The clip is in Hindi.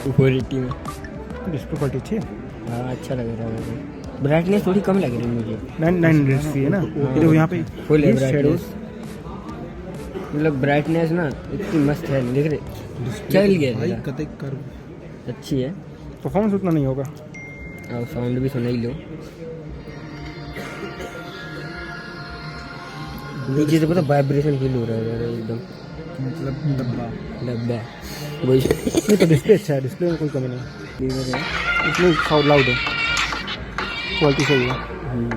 क्वालिटी में डिस्प्ले क्वालिटी अच्छी है। हाँ अच्छा लग रहा है मुझे। ब्राइटनेस थोड़ी कम लग रही है मुझे। 900 है ना, ये देखो यहाँ पे फुल है ये ब्राइटनेस, shadows। मतलब ब्राइटनेस ना इतनी मस्त है, देख रहे चल गया भाई तेरा। कतई कर अच्छी है। परफॉर्मेंस उतना नहीं होगा। और साउंड भी सुना ही लो। नीचे से पता वाइब्रेशन फील हो रहा है यार एकदम, मतलब डब्बा। डब्बा वही। नहीं तो डिस्प्ले अच्छा है, डिस्प्ले में कोई कमी नहीं है, इसमें साउंड लाउड है, क्वालिटी सही है। हम्म,